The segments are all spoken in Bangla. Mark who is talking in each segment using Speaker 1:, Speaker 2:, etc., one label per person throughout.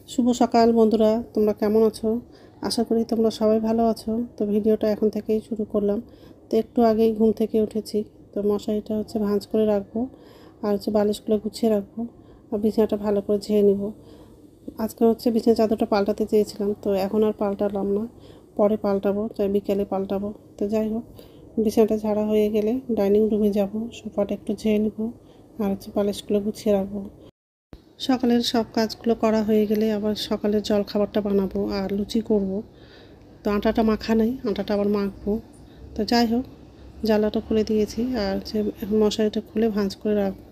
Speaker 1: শুভ সকাল বন্ধুরা, তোমরা কেমন আছো? আশা করি তোমরা সবাই ভালো আছো। তো ভিডিওটা এখন থেকেই শুরু করলাম। তো একটু আগেই ঘুম থেকে উঠেছি। তো মশারিটা ভাঁজ করে রাখবো, আর বালিশগুলো গুছিয়ে রাখবো, আর বিছানাটা ভালো করে ঝেড়ে নিব। আজকে বিছানা চাদরটা পাল্টাতে চেয়েছিলাম, তো এখন আর পাল্টালাম না, পরে পাল্টাবো, বিকেলে পাল্টাবো। তো যাই হোক, বিছানাটা ঝাড়া হয়ে গেলে ডাইনিং রুমে যাব, সোফাটা একটু ঝেড়ে নেব, আর বালিশগুলো গুছিয়ে রাখবো। সকালের সব কাজগুলো করা হয়ে গেলে আবার সকালের জল খাবারটা বানাবো আর লুচি করব। তো আটাটা মাখা নেই, আটাটা আবার মাখবো। তো যাই হোক, জ্বালাটা খুলে দিয়েছি, আর এখন মশারিটা খুলে ভাঁজ করে রাখবো।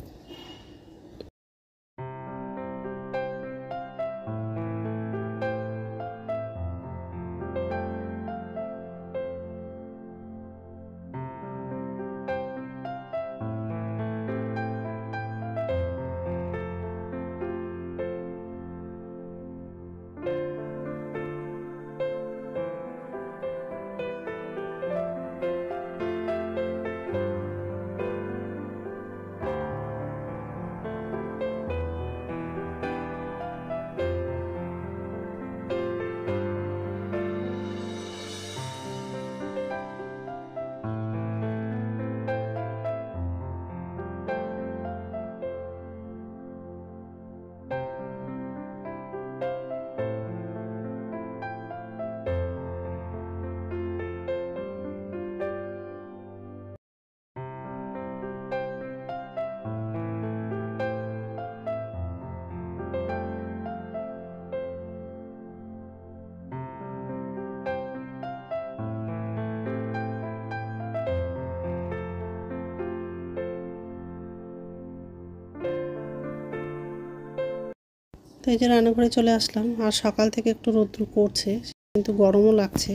Speaker 1: তো এই যে রান্নাঘরে চলে আসলাম, আর সকাল থেকে একটু রৌদ্র করছে, কিন্তু গরমও লাগছে।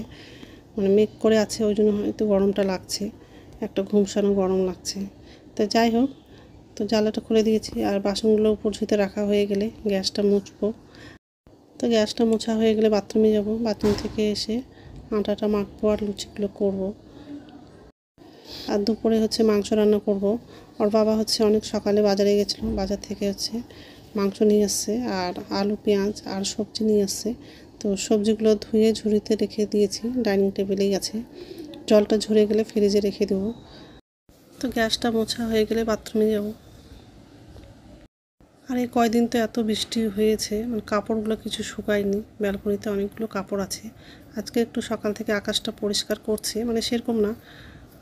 Speaker 1: মেঘ করে আছে, ওই জন্য হয়তো গরমটা লাগছে, একটা ঘুমসানো গরম লাগছে। তো যাই হোক, তো জ্বালাটা খুলে দিয়েছি, আর বাসনগুলো উপর ঝুঁতে রাখা হয়ে গেলে গ্যাসটা মুছবো। তো গ্যাসটা মোছা হয়ে গেলে বাথরুমে যাব, বাথরুম থেকে এসে আটাটা মাখবো আর লুচিগুলো করব। আর দুপুরে মাংস রান্না করব। ওর বাবা অনেক সকালে বাজারে গেছিলো, বাজার থেকে মাংস নিয়ে আসছে, আর আলু পেঁয়াজ আর সবজি নিয়ে আসছে। তো সবজিগুলো ধুয়ে ঝুড়িতে রেখে দিয়েছি, ডাইনিং টেবিলেই আছে। জলটা ঝরে গেলে ফ্রিজে রেখে দেবো। তো গ্যাসটা মোছা হয়ে গেলে বাথরুমে যাব। আর এই কয়দিন তো এত বৃষ্টি হয়েছে, কাপড়গুলো কিছু শুকায়নি, ব্যালকনিতে অনেকগুলো কাপড় আছে। আজকে একটু সকাল থেকে আকাশটা পরিষ্কার করছে, সেরকম না,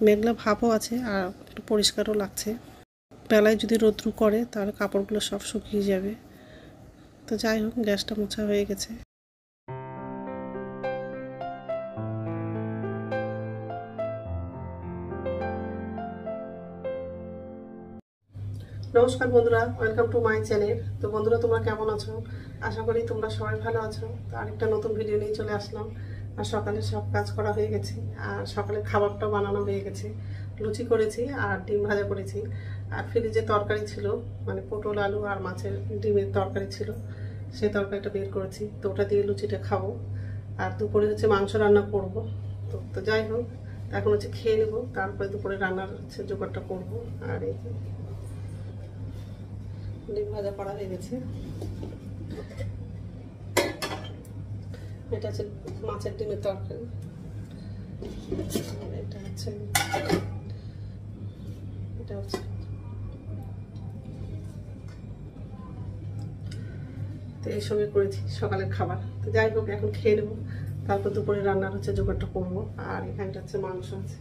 Speaker 1: মেঘলা ভাবও আছে আর একটু পরিষ্কারও লাগছে। বেলায় যদি রৌদ্র করে তাহলে কাপড়গুলো সব শুকিয়ে যাবে। তো যাই হোক, গ্যাসটা মোছা হয়ে গেছে। নমস্কার বন্ধুরা, ওয়েলকাম টু মাই চ্যানেল। তো বন্ধুরা, তোমরা কেমন আছো? আশা করি তোমরা সবাই ভালো আছো। তো আরেকটা নতুন ভিডিও নিয়ে চলে আসলাম। আর সকালে সব কাজ করা হয়ে গেছে, আর সকালে খাবারটাও বানানো হয়ে গেছে। লুচি করেছি আর ডিম ভাজা করেছি, আর ফ্রিজে তরকারি ছিল, পটল আলু আর মাছের ডিমের তরকারি ছিল, সেই তরকারিটা বের করেছি। তো ওটা দিয়ে লুচিটা খাবো। আর দুপুরে মাংস রান্না করব। তো যাই হোক, এখন খেয়ে নেবো, তারপরে দুপুরে রান্নার জোগাড়টা করবো। আর এই ডিম ভাজা করা হয়ে গেছে। এটা মাছের ডিমের তরকারি, এটা তো এই সঙ্গে করেছি সকালের খাবার। তো যাই হোক, এখন খেয়ে নেবো, তারপর দুপুরে রান্নার জোগাড়টা করবো। আর এখানটা মাংস আছে।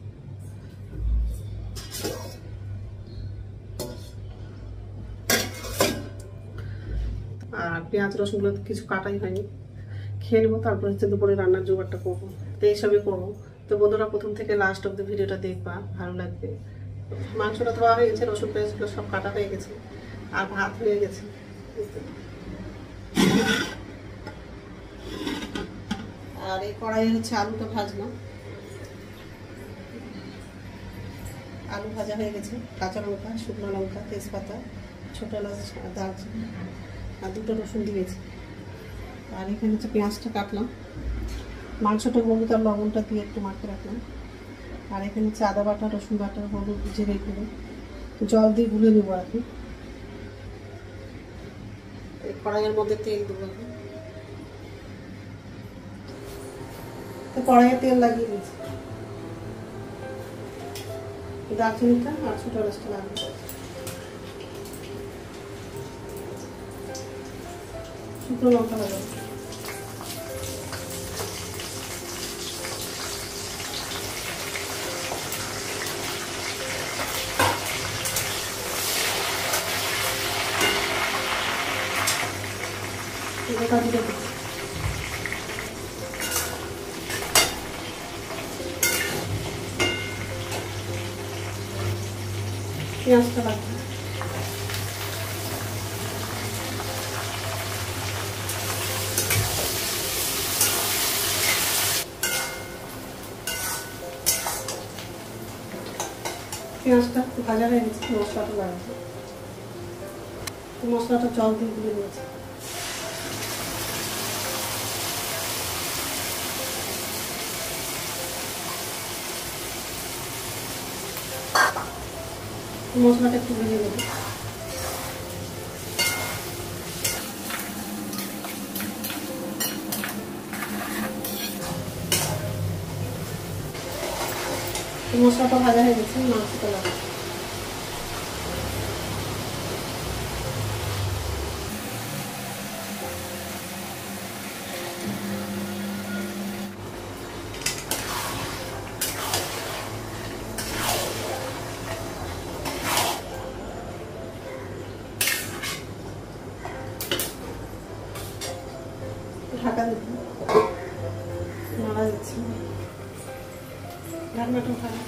Speaker 1: আর পেঁয়াজ রসুনগুলো কিছু কাটাই হয়নি। খেয়ে নেবো, তারপর দুপুরে রান্নার জোগাড়টা করবো। তো এইসবই করবো। তো বন্ধুরা, প্রথম থেকে লাস্ট অব্দি ভিডিওটা দেখবা, ভালো লাগবে। মাংসটা ধোয়া হয়ে গেছে, রসুন পেঁয়াজগুলো সব কাটা হয়ে গেছে, আর ভাত হয়ে গেছে। আর এই কড়াই আলুটা ভাজলাম, আলু ভাজা হয়ে গেছে। কাঁচা লঙ্কা, শুকনো লঙ্কা, তেজপাতা, ছোটো এলাচ, দারচিনি আর দুটো রসুন দিয়েছি। আর এখানে পেঁয়াজটা কাটলাম, মাংসটা হলুদ আর লবণটা দিয়ে একটু মাখিয়ে রাখলাম। আর এখানে আদা বাটা, রসুন বাটা, হলুদ, জিরে গুঁড়ো, জল দিয়ে গুলে নেবো। আর এই কড়াইয়ের মধ্যে তেল দেবো। তো কড়াইয়ে তেল লাগিয়ে দিয়েছি, দারচিনিটা আর ছোটো এলাচটা লাগবে। শুকনো লঙ্কা লাগাবো, গোটা জিরে দেবো, পেঁয়াজটা লাগবে, পেঁয়াজটা একটু ভাজা হয়ে গেছে, মশলাটা লাগবে, মশলাটা জল দিয়ে দিয়ে দিয়েছি। মশলাটা একটু ভেজে দেবো, মশলাটা ভাজা হয়ে গেছে, মাংসটা লাগবে, ঢাকা দেবো, নাড়া দিচ্ছি, ঢাকনাটা উঠানো,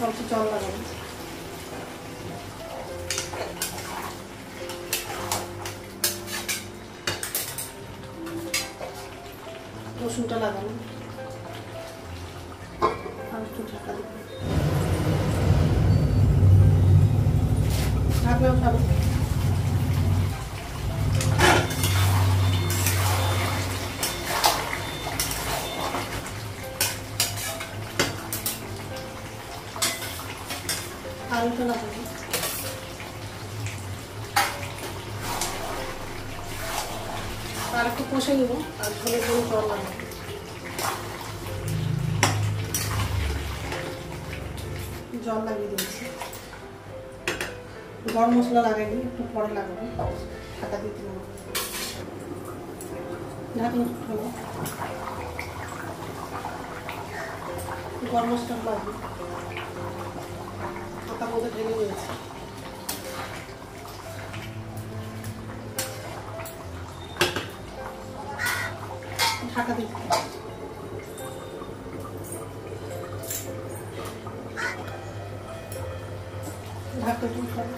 Speaker 1: অল্প জল লাগাবো, রসুনটা লাগানো, আর একটু ঢাকা দেবো, ঢাকনা উঠাবো, আলুটা লাগাবো, আর একটু কষে নেবো, আর ঝোলের জন্য জল লাগাবো, জল লাগিয়ে দিয়েছি, গরম মশলা লাগাইনি, একটু পরে লাগাবো, ঢাকা দিয়ে দিলাম, ঢাকনা উঠাবো, গরম মশলা লাগবে, পাতার মধ্যে ঢেলে নিয়েছি, ঢাকা দিয়ে ঢাকা উঠাবো,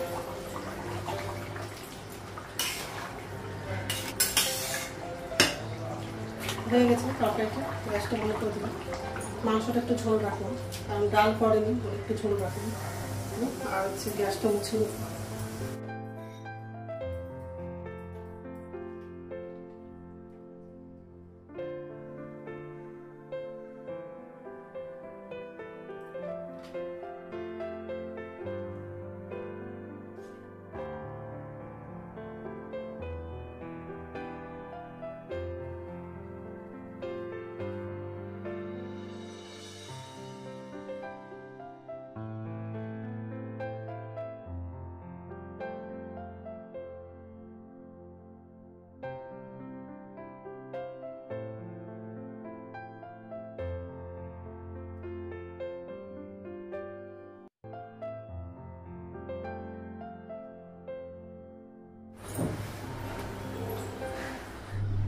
Speaker 1: হয়ে গেছে তরকারিটা, গ্যাসটা বন্ধ করে দিলাম, মাংসটা একটু ঝোল রাখলাম, কারণ ডাল পড়েনি, একটু ঝোল রাখলাম, আর হচ্ছে গ্যাসটা মুছে নিই।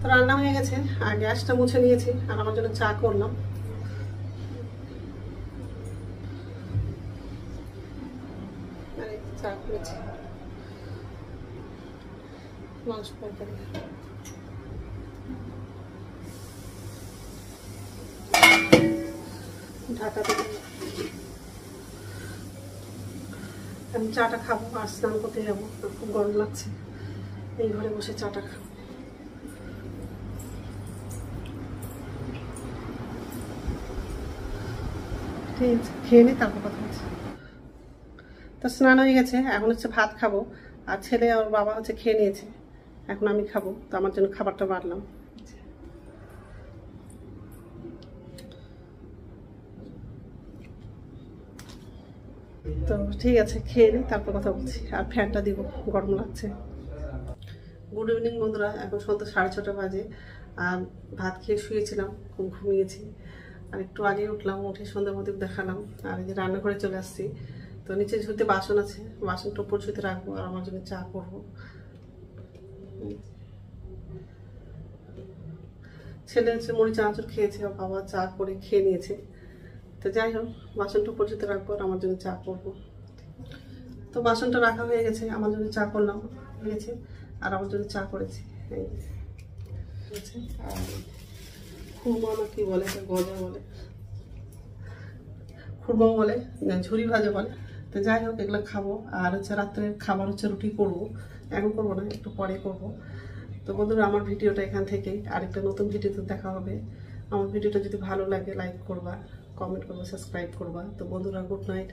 Speaker 1: তো রান্না হয়ে গেছে, আর গ্যাসটা মুছে নিয়েছি, আর আমার জন্য চা করলাম। চা করেছি, মাংস তরকারি, ঢাকা দিয়ে আমি চাটা খাবো আর স্নান করতে যাবো, খুব গরম লাগছে, এই ঘরে বসে চাটা খাবো। ঠিক আছে, খেয়ে নিই তারপর কথা বলছি। তো স্নান হয়ে গেছে, এখন হচ্ছে ভাত খাবো। আর ছেলে আর বাবা হচ্ছে খেয়ে নিয়েছে, এখন আমি খাবো। তো আমার জন্য খাবারটা বাড়লাম। তো ঠিক আছে, খেয়ে নিই তারপর কথা বলছি। আর ফ্যানটা দিব, গরম লাগছে। গুড ইভিনিং বন্ধুরা, এখন সন্ধ্যা 6:30 বাজে। আর ভাত খেয়ে শুয়েছিলাম, খুব ঘুমিয়েছি। আর একটু আগে উঠলাম, উঠে সন্ধ্যা প্রদীপ দেখালাম। আর এই যে রান্নাঘরে চলে আসছি। তো নিচে ঝুড়িতে বাসন আছে, বাসনটা উপর ঝুড়িতে রাখবো আর আমার জন্য চা করবো। ছেলে হচ্ছে মুড়ি চানাচুর খেয়েছে, আর বাবা চা করে খেয়ে নিয়েছে। তো যাই হোক, বাসনটা উপর ঝুড়িতে রাখবো আর আমার জন্য চা করবো। তো বাসনটা রাখা হয়ে গেছে, আমার জন্য চা করলাম হয়ে গেছে। আর আমার জন্য চা করেছি এই আর খুরমা না কি বলে, গজা বলে, খুরমা বলে, ঝুরি ভাজা বলে। তো যাই হোক, এগুলো খাবো। আর হচ্ছে রাত্রের খাবার হচ্ছে রুটি করবো, এখন করবো না, একটু পরে করবো। তো বন্ধুরা, আমার ভিডিওটা এখান থেকেই, আরেকটা নতুন ভিডিওতে দেখা হবে। আমার ভিডিওটা যদি ভালো লাগে লাইক করবা, কমেন্ট করবা, সাবস্ক্রাইব করবা। তো বন্ধুরা, গুড নাইট।